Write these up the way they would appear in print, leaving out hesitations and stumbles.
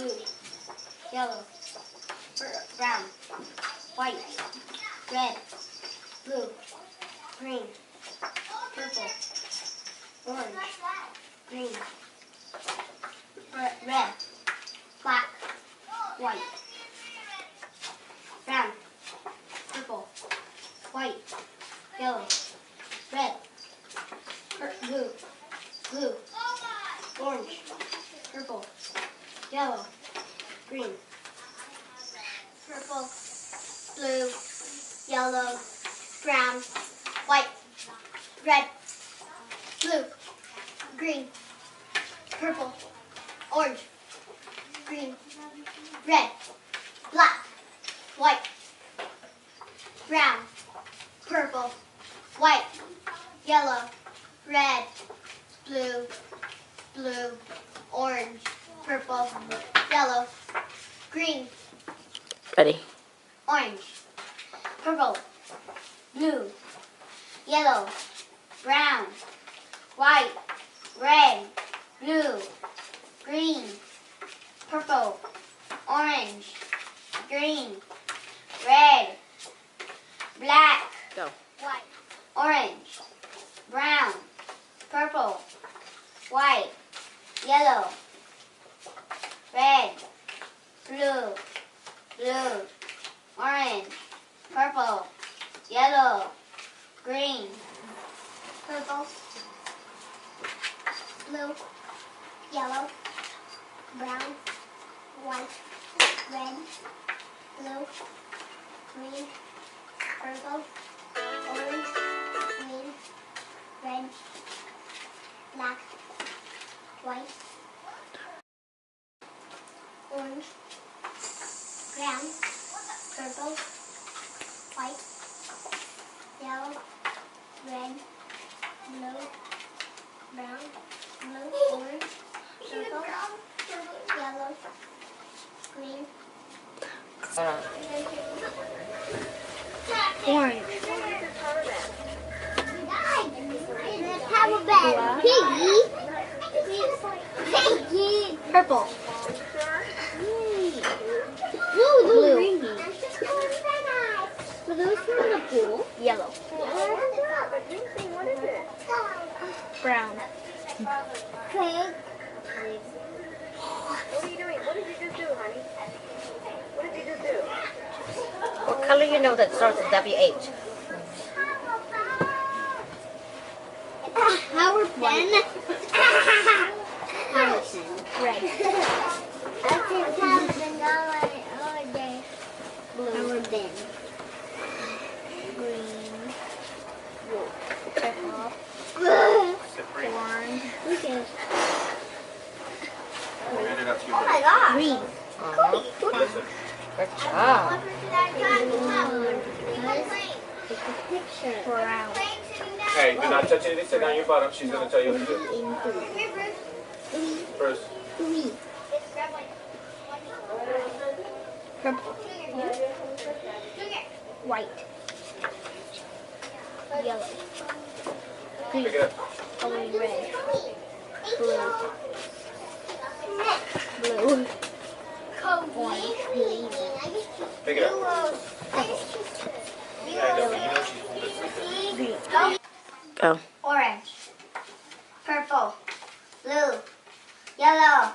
blue, yellow, brown, white, red, blue, green, purple, orange, green, red, black, white, brown, purple, white, yellow, red, blue, orange, purple, yellow, green, purple, blue, yellow, brown, white, red, blue, green, purple, orange, green, red, black, white, brown, purple, white, yellow, red, blue, orange, purple, yellow, green. Ready. Orange, purple, blue, yellow, brown, white, red, blue, green, purple, orange, green, red, black, Go. white, orange, brown, purple, white, yellow, red, blue, orange, purple, yellow, green, purple, blue, yellow, brown, white, red, blue, green, purple, orange, green, red, black, white, orange, brown, purple, white, yellow, red, blue, brown, orange, purple, yellow, green, orange. Alphabet. Piggy. Purple. Blue. Were those from the pool? Yellow. What is it? Brown. Pig. What are you doing? What did you just do, honey? What did you just do? What color you know that starts with WH? Howard Ben. Harrison. Red. Howard Ben. Green. Purple. Orange. Oh my God. Green. Good job. Brown. Hey, do not touch anything. Sit down your bottom. She's going to tell you what to do. First. Green. Purple. White. Yellow. Green. Pick it up. Orange. Red. Blue. Orange. Green. Pick it up. Green. Go. Orange. Purple. Blue. Yellow.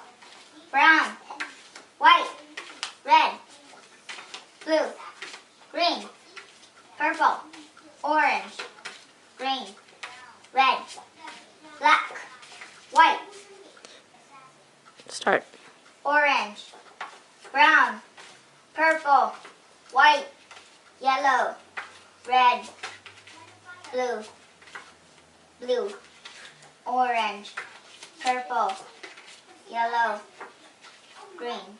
Brown. White. Red. Blue. Green. Purple. Orange. Green. Red. Black. White. Start. Orange. Brown. Purple. White. Yellow. Red. Blue. Orange. Purple. Yellow. Green.